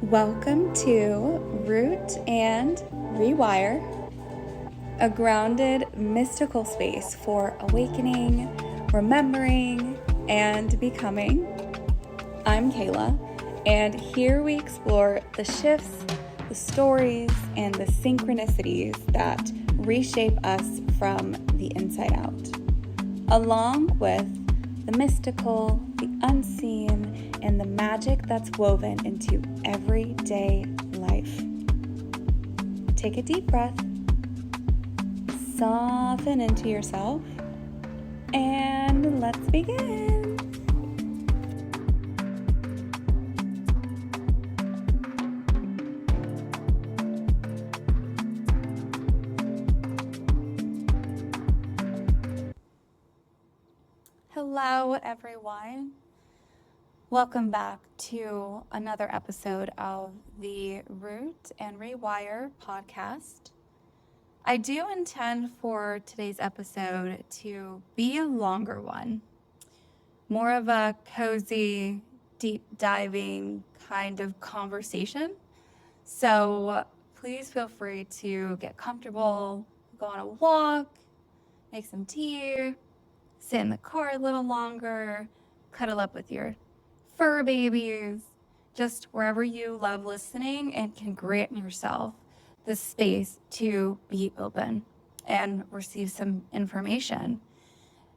Welcome to Root and Rewire, a grounded, mystical space for awakening, remembering, and becoming. I'm Kayla, and here we explore the shifts, the stories, and the synchronicities that reshape us from the inside out, along with the mystical, the unseen, and the magic that's woven into everyday life. Take a deep breath, soften into yourself, and let's begin. Hello, everyone. Welcome back to another episode of the Root and Rewire podcast. I do intend for today's episode to be a longer one, more of a cozy, deep diving kind of conversation. So please feel free to get comfortable, go on a walk, make some tea, sit in the car a little longer, cuddle up with your fur babies, just wherever you love listening and can grant yourself the space to be open and receive some information.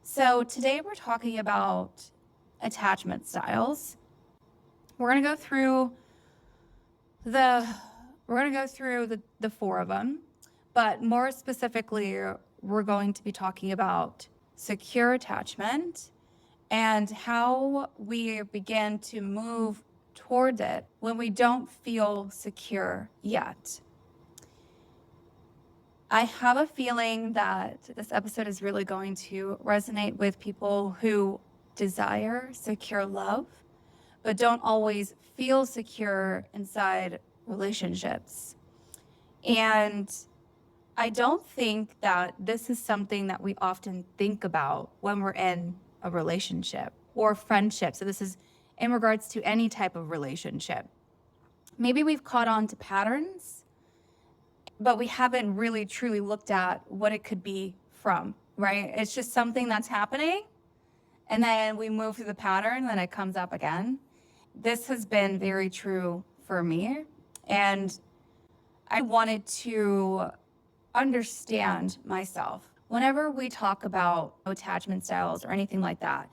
So today we're talking about attachment styles. We're going to go through the four of them, but more specifically, we're going to be talking about secure attachment and how we begin to move toward it when we don't feel secure yet. I have a feeling that this episode is really going to resonate with people who desire secure love, but don't always feel secure inside relationships. And I don't think that this is something that we often think about when we're in a relationship or friendship. So this is in regards to any type of relationship. Maybe we've caught on to patterns, but we haven't really truly looked at what it could be from, right? It's just something that's happening, and then we move through the pattern, and then it comes up again. This has been very true for me, and I wanted to understand myself. Whenever we talk about attachment styles or anything like that,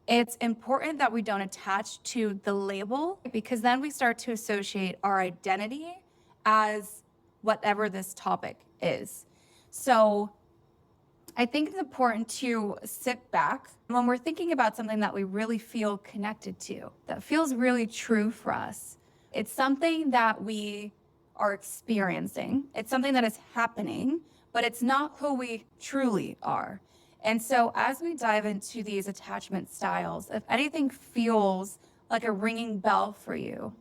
it's important that we don't attach to the label, because then we start to associate our identity as whatever this topic is. So I think it's important to sit back when we're thinking about something that we really feel connected to, that feels really true for us. It's something that we are experiencing. It's something that is happening, but it's not who we truly are. And so as we dive into these attachment styles, if anything feels like a ringing bell for you,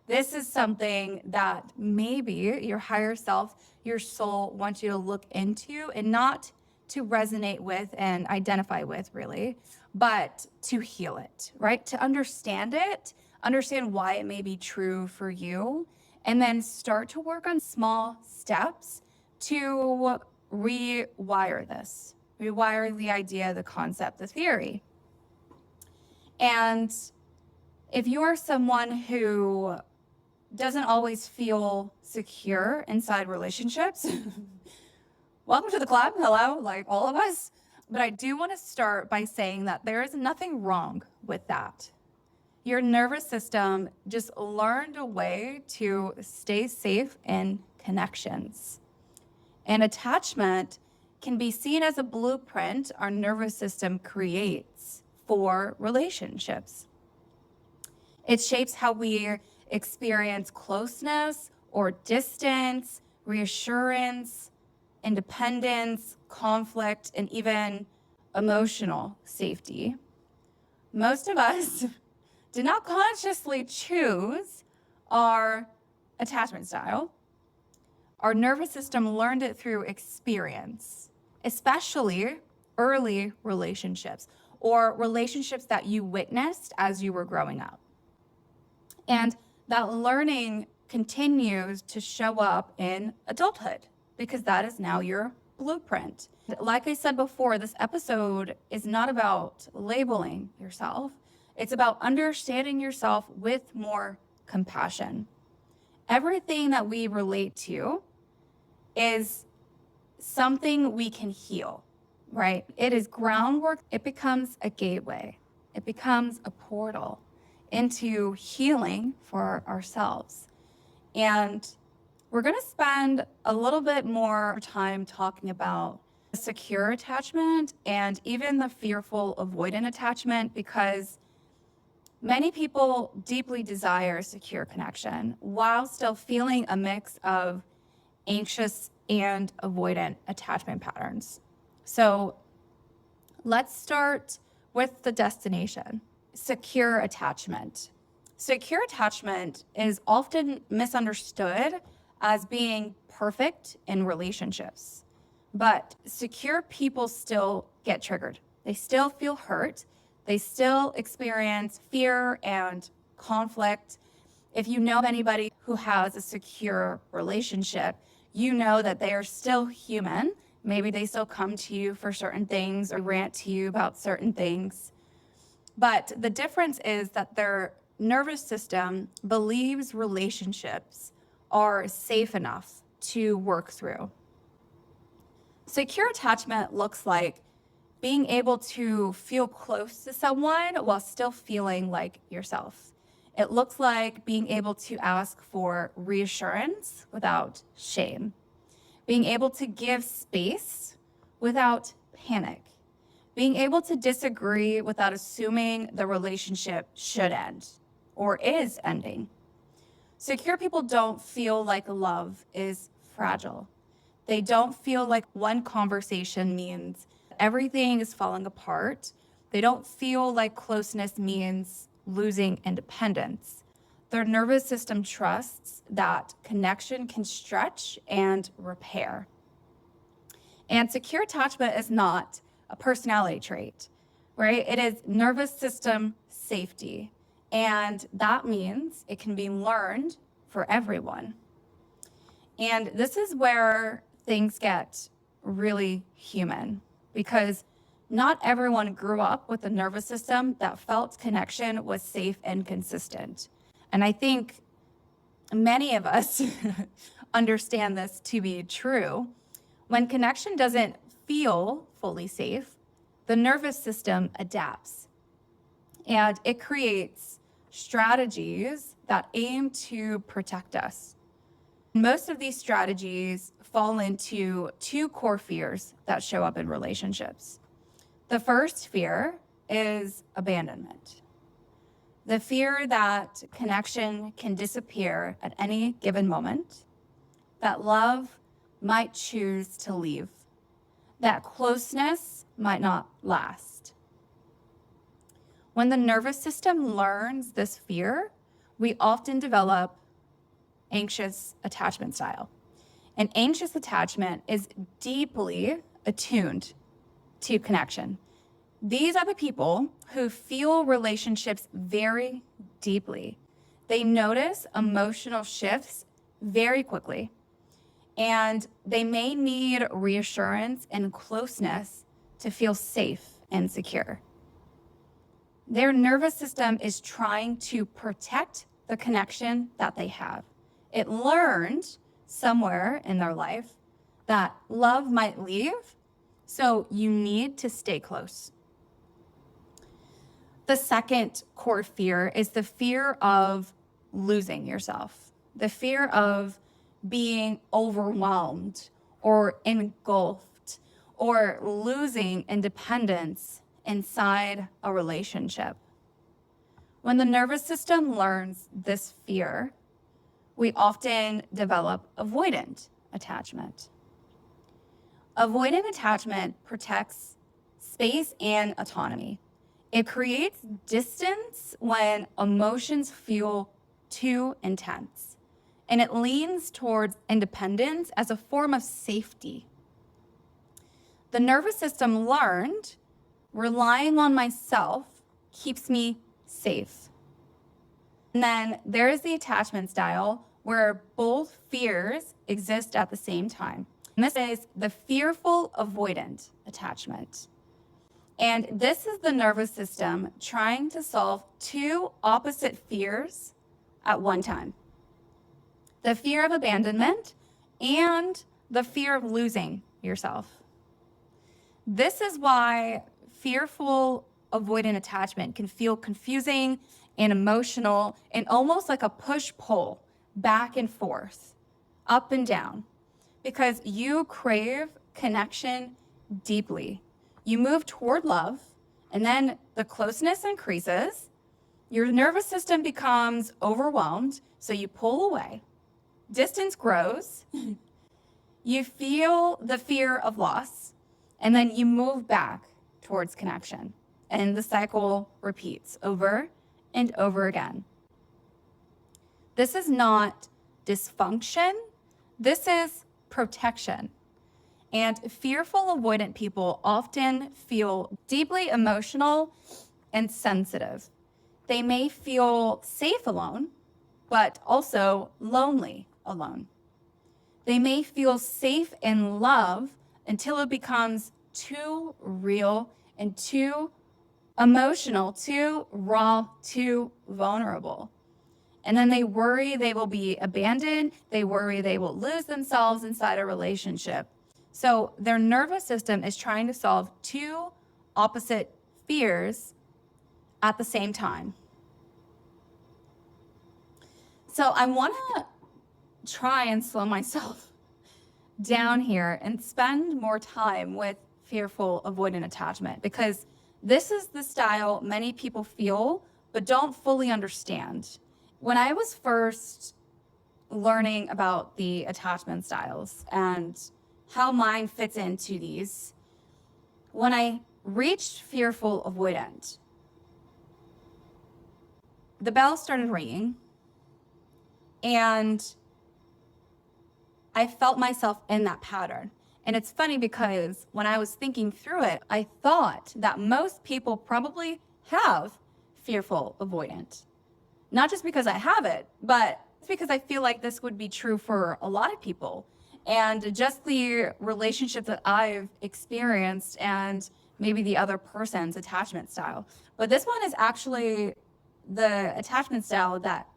this is something that maybe your higher self, your soul wants you to look into, and not to resonate with and identify with really, but to heal it, right? To understand it, understand why it may be true for you, and then start to work on small steps to rewire this, rewire the idea, the concept, the theory. And if you are someone who doesn't always feel secure inside relationships, welcome to the club. Hello, like all of us. But I do want to start by saying that there is nothing wrong with that. Your nervous system just learned a way to stay safe in connections. And attachment can be seen as a blueprint our nervous system creates for relationships. It shapes how we experience closeness or distance, reassurance, independence, conflict, and even emotional safety. Most of us did not consciously choose our attachment style. Our nervous system learned it through experience, especially early relationships or relationships that you witnessed as you were growing up. And that learning continues to show up in adulthood because that is now your blueprint. Like I said before, this episode is not about labeling yourself. It's about understanding yourself with more compassion. Everything that we relate to is something we can heal, right? It is groundwork. It becomes a gateway. It becomes a portal into healing for ourselves. And we're going to spend a little bit more time talking about secure attachment and even the fearful avoidant attachment, because many people deeply desire secure connection while still feeling a mix of anxious and avoidant attachment patterns. So let's start with the destination, secure attachment. Secure attachment is often misunderstood as being perfect in relationships, but secure people still get triggered. They still feel hurt. They still experience fear and conflict. If you know anybody who has a secure relationship, you know that they are still human. Maybe they still come to you for certain things or rant to you about certain things. But the difference is that their nervous system believes relationships are safe enough to work through. Secure attachment looks like being able to feel close to someone while still feeling like yourself. It looks like being able to ask for reassurance without shame, being able to give space without panic, being able to disagree without assuming the relationship should end or is ending. Secure people don't feel like love is fragile. They don't feel like one conversation means everything is falling apart. They don't feel like closeness means losing independence. Their nervous system trusts that connection can stretch and repair. And secure attachment is not a personality trait, right? It is nervous system safety. And that means it can be learned for everyone. And this is where things get really human, because not everyone grew up with a nervous system that felt connection was safe and consistent. And I think many of us understand this to be true. When connection doesn't feel fully safe, the nervous system adapts and it creates strategies that aim to protect us. Most of these strategies fall into two core fears that show up in relationships. The first fear is abandonment. The fear that connection can disappear at any given moment, that love might choose to leave, that closeness might not last. When the nervous system learns this fear, we often develop anxious attachment style. And anxious attachment is deeply attuned to connection. These are the people who feel relationships very deeply. They notice emotional shifts very quickly, and they may need reassurance and closeness to feel safe and secure. Their nervous system is trying to protect the connection that they have. It learned somewhere in their life that love might leave, so you need to stay close. The second core fear is the fear of losing yourself, the fear of being overwhelmed or engulfed or losing independence inside a relationship. When the nervous system learns this fear, we often develop avoidant attachment. Avoidant attachment protects space and autonomy. It creates distance when emotions feel too intense, and it leans towards independence as a form of safety. The nervous system learned relying on myself keeps me safe. And then there is the attachment style where both fears exist at the same time. And this is the fearful avoidant attachment. And this is the nervous system trying to solve two opposite fears at one time: the fear of abandonment and the fear of losing yourself. This is why fearful avoidant attachment can feel confusing and emotional and almost like a push-pull back and forth, up and down, because you crave connection deeply. You move toward love, and then the closeness increases. Your nervous system becomes overwhelmed, so you pull away. Distance grows. You feel the fear of loss, and then you move back towards connection. And the cycle repeats over and over again. This is not dysfunction. This is protection. And fearful avoidant people often feel deeply emotional and sensitive. They may feel safe alone, but also lonely alone. They may feel safe in love until it becomes too real and too emotional, too raw, too vulnerable. And then they worry they will be abandoned. They worry they will lose themselves inside a relationship. So their nervous system is trying to solve two opposite fears at the same time. So I want to try and slow myself down here and spend more time with fearful avoidant attachment, because this is the style many people feel but don't fully understand. When I was first learning about the attachment styles and how mine fits into these, when I reached fearful avoidant, the bell started ringing, and I felt myself in that pattern. And it's funny because when I was thinking through it, I thought that most people probably have fearful avoidant. Not just because I have it, but it's because I feel like this would be true for a lot of people. And just the relationship that I've experienced and maybe the other person's attachment style. But this one is actually the attachment style that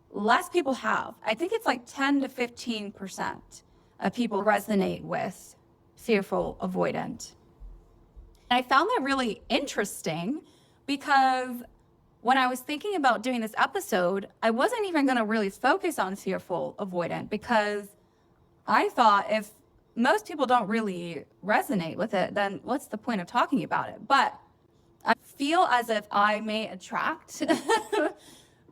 less people have. I think it's like 10 to 15% of people resonate with fearful avoidant. And I found that really interesting because when I was thinking about doing this episode, I wasn't even going to really focus on fearful avoidant, because I thought if most people don't really resonate with it, then what's the point of talking about it? But I feel as if I may attract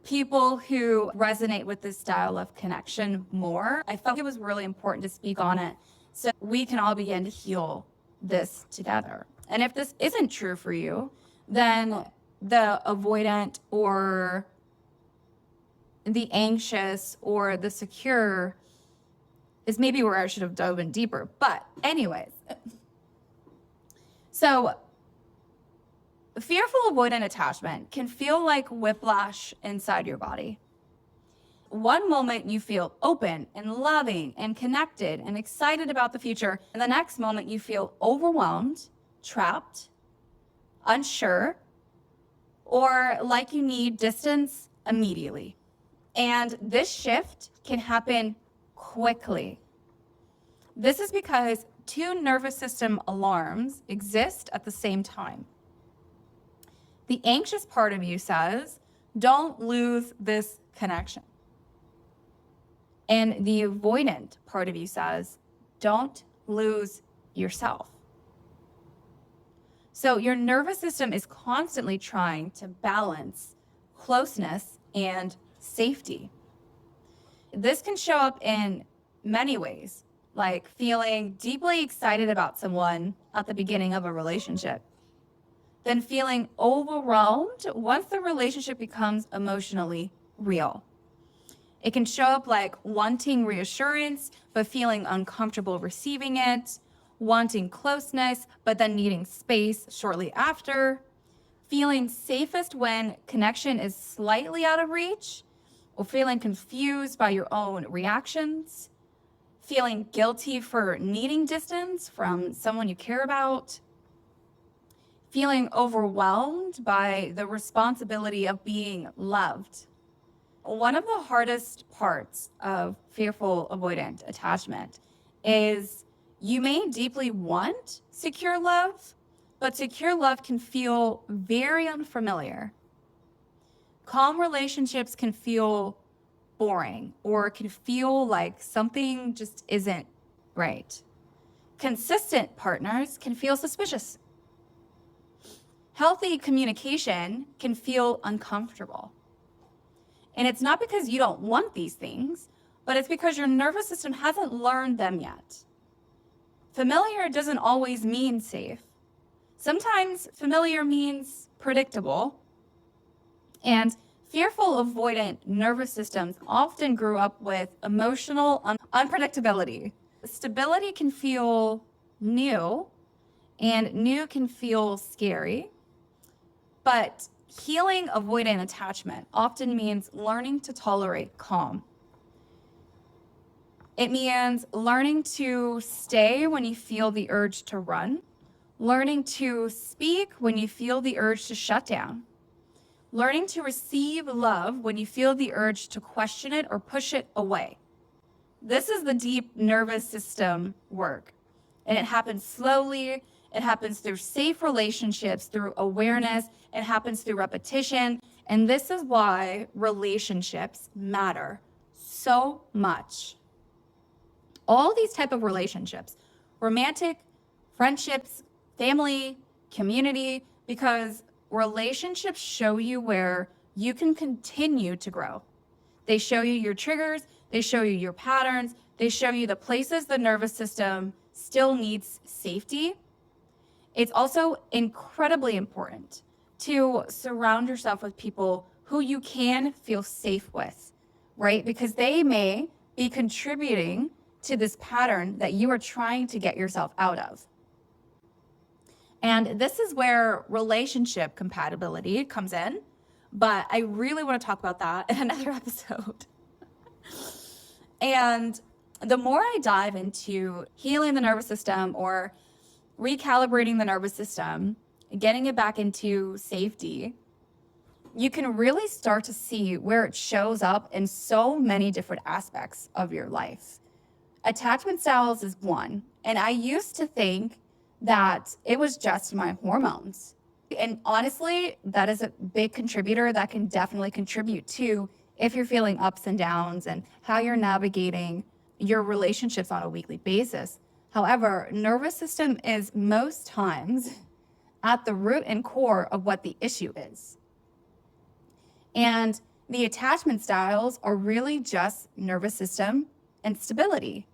people who resonate with this style of connection more. I felt it was really important to speak on it so we can all begin to heal this together. And if this isn't true for you, then the avoidant or the anxious or the secure is maybe where I should have dove in deeper. But anyways, so fearful avoidant attachment can feel like whiplash inside your body. One moment you feel open and loving and connected and excited about the future, and the next moment you feel overwhelmed, trapped, unsure, or like you need distance immediately. And this shift can happen quickly. This is because two nervous system alarms exist at the same time. The anxious part of you says, don't lose this connection. And the avoidant part of you says, don't lose yourself. So your nervous system is constantly trying to balance closeness and safety. This can show up in many ways, like feeling deeply excited about someone at the beginning of a relationship, then feeling overwhelmed once the relationship becomes emotionally real. It can show up like wanting reassurance, but feeling uncomfortable receiving it, wanting closeness, but then needing space shortly after, feeling safest when connection is slightly out of reach, or feeling confused by your own reactions, feeling guilty for needing distance from someone you care about, feeling overwhelmed by the responsibility of being loved. One of the hardest parts of fearful avoidant attachment is you may deeply want secure love, but secure love can feel very unfamiliar. Calm relationships can feel boring or can feel like something just isn't right. Consistent partners can feel suspicious. Healthy communication can feel uncomfortable. And it's not because you don't want these things, but it's because your nervous system hasn't learned them yet. Familiar doesn't always mean safe. Sometimes familiar means predictable. And fearful avoidant nervous systems often grew up with emotional unpredictability. Stability can feel new, and new can feel scary. But healing avoidant attachment often means learning to tolerate calm. It means learning to stay when you feel the urge to run, learning to speak when you feel the urge to shut down, learning to receive love when you feel the urge to question it or push it away. This is the deep nervous system work, and it happens slowly. It happens through safe relationships, through awareness. It happens through repetition. And this is why relationships matter so much. All these type of relationships, romantic, friendships, family, community, because relationships show you where you can continue to grow. They show you your triggers. They show you your patterns. They show you the places the nervous system still needs safety. It's also incredibly important to surround yourself with people who you can feel safe with, right? Because they may be contributing to this pattern that you are trying to get yourself out of. And this is where relationship compatibility comes in, but I really want to talk about that in another episode. And the more I dive into healing the nervous system or recalibrating the nervous system, getting it back into safety, you can really start to see where it shows up in so many different aspects of your life. Attachment styles is one, and I used to think that it was just my hormones. And honestly, that is a big contributor that can definitely contribute to if you're feeling ups and downs and how you're navigating your relationships on a weekly basis. However, nervous system is most times at the root and core of what the issue is. And the attachment styles are really just nervous system and stability.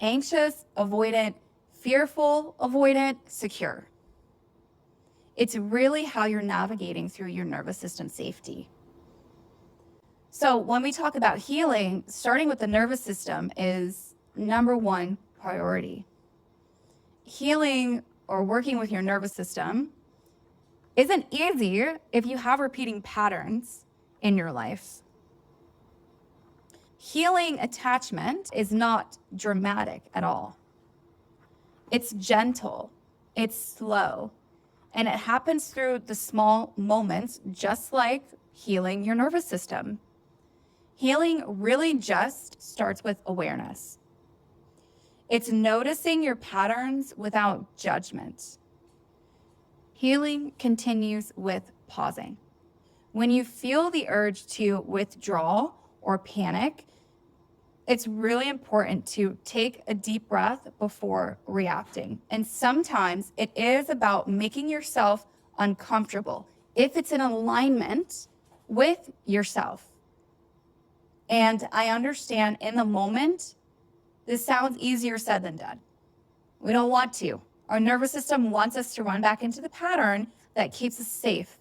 Anxious, avoidant, fearful, avoidant, secure. It's really how you're navigating through your nervous system safety. So when we talk about healing, starting with the nervous system is number one priority. Healing or working with your nervous system isn't easy if you have repeating patterns in your life. Healing attachment is not dramatic at all. It's gentle, it's slow, and it happens through the small moments, just like healing your nervous system. Healing really just starts with awareness. It's noticing your patterns without judgment. Healing continues with pausing. When you feel the urge to withdraw or panic, it's really important to take a deep breath before reacting. And sometimes it is about making yourself uncomfortable if it's in alignment with yourself. And I understand in the moment, this sounds easier said than done. We don't want to. Our nervous system wants us to run back into the pattern that keeps us safe.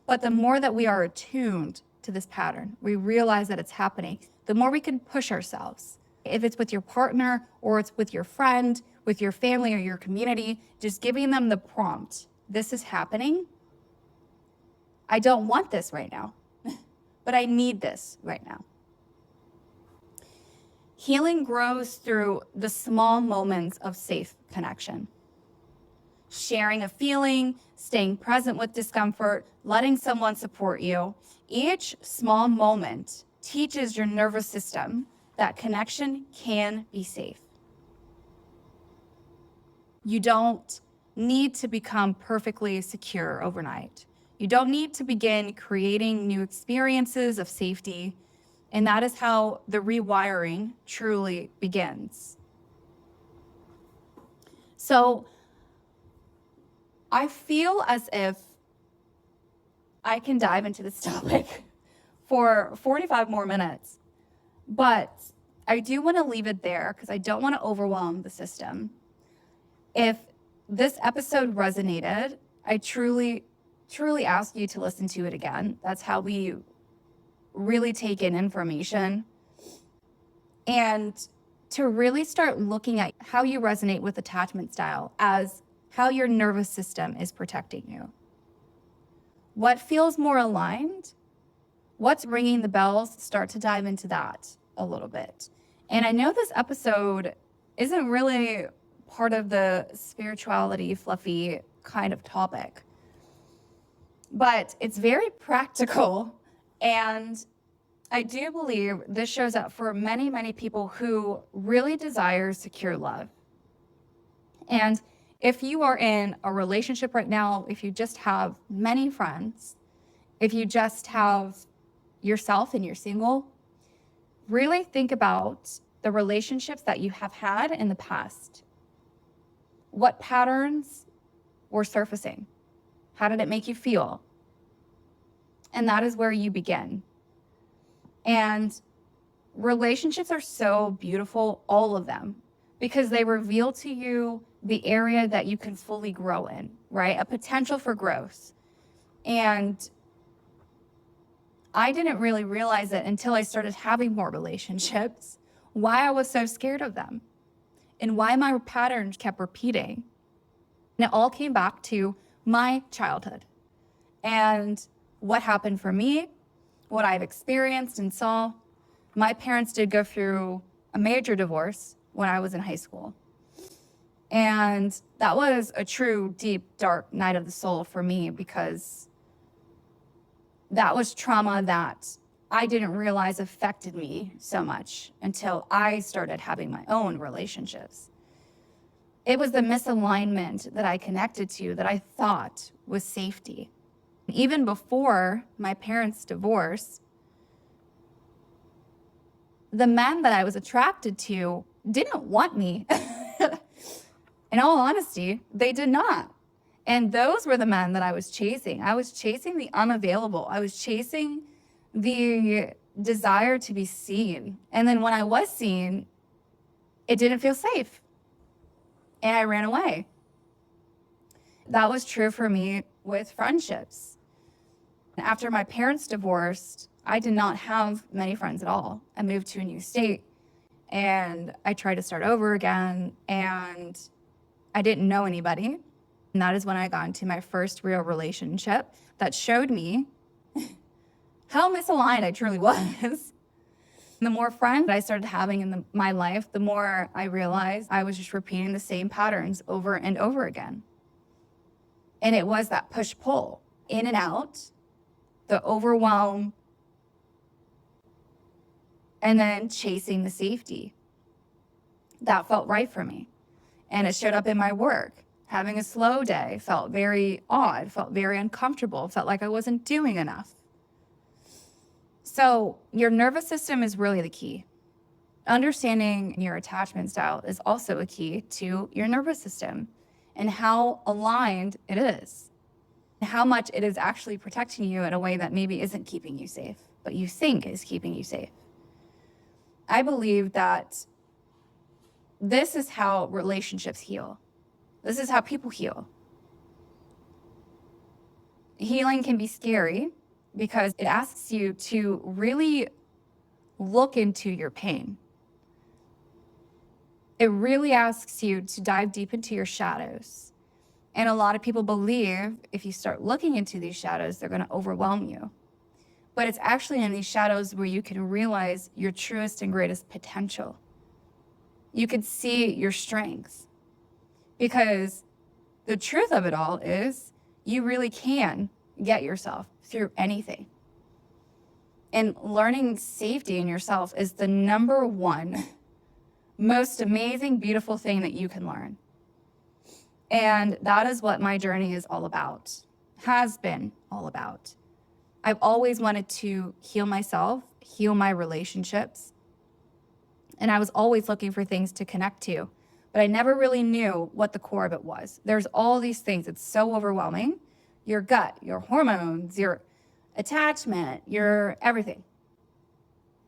But the more that we are attuned to this pattern, we realize that it's happening, the more we can push ourselves. If it's with your partner or it's with your friend, with your family or your community, just giving them the prompt, this is happening. I don't want this right now. but I need this right now. Healing grows through the small moments of safe connection. Sharing a feeling, staying present with discomfort, letting someone support you. Each small moment teaches your nervous system that connection can be safe. You don't need to become perfectly secure overnight. You don't need to begin creating new experiences of safety. And that is how the rewiring truly begins. So I feel as if I can dive into this topic for 45 more minutes, but I do want to leave it there because I don't want to overwhelm the system. If this episode resonated, I truly ask you to listen to it again. That's how we really take in information, and to really start looking at how you resonate with attachment style as how your nervous system is protecting you. What feels more aligned? What's ringing the bells? Start to dive into that a little bit. And I know this episode isn't really part of the spirituality, fluffy kind of topic, but it's very practical. And I do believe this shows up for many, many people who really desire secure love. And if you are in a relationship right now, if you just have many friends, if you just have yourself and you're single, really think about the relationships that you have had in the past. What patterns were surfacing? How did it make you feel? And that is where you begin. And relationships are so beautiful, all of them, because they reveal to you the area that you can fully grow in, right? A potential for growth. And I didn't really realize it until I started having more relationships, why I was so scared of them and why my patterns kept repeating. And it all came back to my childhood and what happened for me, what I've experienced and saw. My parents did go through a major divorce when I was in high school. And that was a true, deep, dark night of the soul for me, because that was trauma that I didn't realize affected me so much until I started having my own relationships. It was the misalignment that I connected to that I thought was safety. Even before my parents' divorce, the men that I was attracted to didn't want me. In all honesty, they did not. And those were the men that I was chasing. I was chasing the unavailable. I was chasing the desire to be seen. And then when I was seen, it didn't feel safe. And I ran away. That was true for me with friendships. After my parents divorced, I did not have many friends at all. I moved to a new state and I tried to start over again, and I didn't know anybody. And that is when I got into my first real relationship that showed me how misaligned I truly was. The more friends I started having in my life, the more I realized I was just repeating the same patterns over and over again. And it was that push-pull, in and out, the overwhelm, and then chasing the safety. That felt right for me. And it showed up in my work. Having a slow day felt very odd, felt very uncomfortable, felt like I wasn't doing enough. So your nervous system is really the key. Understanding your attachment style is also a key to your nervous system and how aligned it is, and how much it is actually protecting you in a way that maybe isn't keeping you safe, but you think is keeping you safe. I believe that this is how relationships heal. This is how people heal. Healing can be scary because it asks you to really look into your pain. It really asks you to dive deep into your shadows. And a lot of people believe if you start looking into these shadows, they're going to overwhelm you. But it's actually in these shadows where you can realize your truest and greatest potential. You can see your strengths. Because the truth of it all is you really can get yourself through anything. And learning safety in yourself is the number one most amazing, beautiful thing that you can learn. And that is what my journey is all about, has been all about. I've always wanted to heal myself, heal my relationships. And I was always looking for things to connect to, but I never really knew what the core of it was. There's all these things. It's so overwhelming. Your gut, your hormones, your attachment, your everything.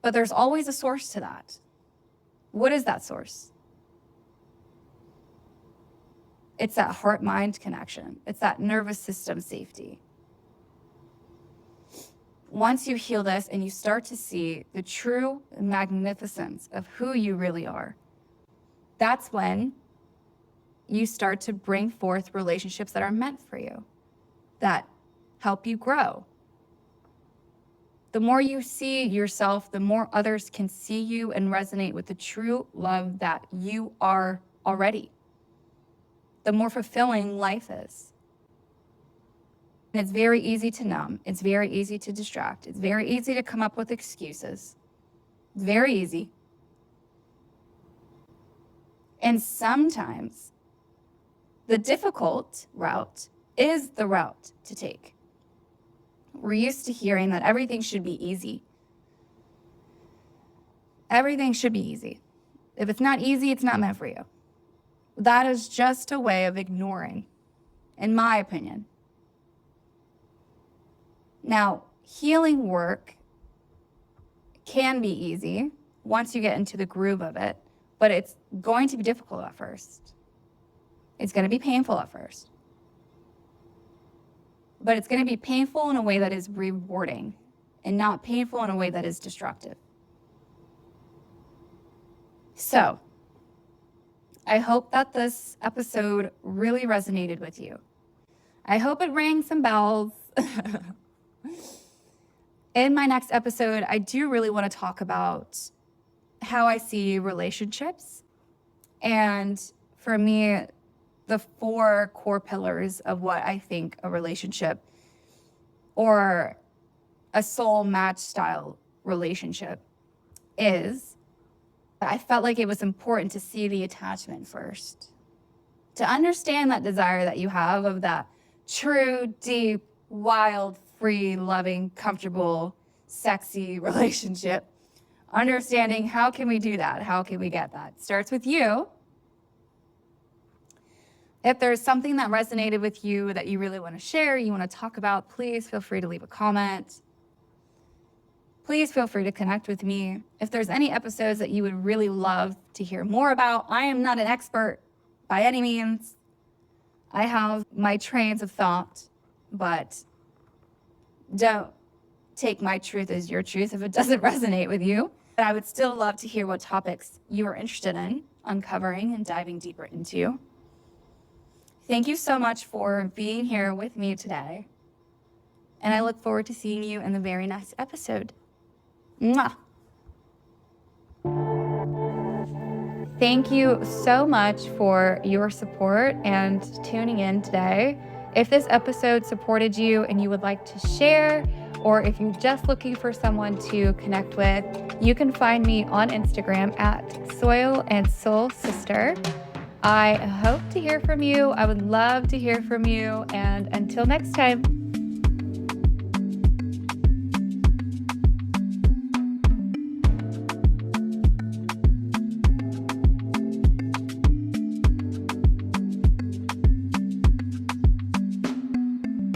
But there's always a source to that. What is that source? It's that heart-mind connection. It's that nervous system safety. Once you heal this and you start to see the true magnificence of who you really are, that's when you start to bring forth relationships that are meant for you, that help you grow. The more you see yourself, the more others can see you and resonate with the true love that you are already. The more fulfilling life is. And it's very easy to numb. It's very easy to distract. It's very easy to come up with excuses. It's very easy. And sometimes the difficult route is the route to take. We're used to hearing that everything should be easy. Everything should be easy. If it's not easy, it's not meant for you. That is just a way of ignoring, in my opinion. Now, healing work can be easy once you get into the groove of it, but it's going to be difficult at first. It's going to be painful at first. But it's going to be painful in a way that is rewarding and not painful in a way that is destructive. So, I hope that this episode really resonated with you. I hope it rang some bells. In my next episode, I do really want to talk about how I see relationships. And for me, the 4 core pillars of what I think a relationship or a soul match style relationship is. I felt like it was important to see the attachment first, to understand that desire that you have of that true, deep, wild, free, loving, comfortable, sexy relationship. Understanding how can we do that? How can we get that? It starts with you. If there's something that resonated with you that you really want to share, you want to talk about, please feel free to leave a comment. Please feel free to connect with me. If there's any episodes that you would really love to hear more about, I am not an expert by any means. I have my trains of thought, but don't take my truth as your truth if it doesn't resonate with you. But I would still love to hear what topics you are interested in uncovering and diving deeper into. Thank you so much for being here with me today. And I look forward to seeing you in the very next episode. Mwah. Thank you so much for your support and tuning in today. If this episode supported you and you would like to share, or if you're just looking for someone to connect with, you can find me on Instagram at Soil and Soul Sister. I hope to hear from you. I would love to hear from you. And until next time.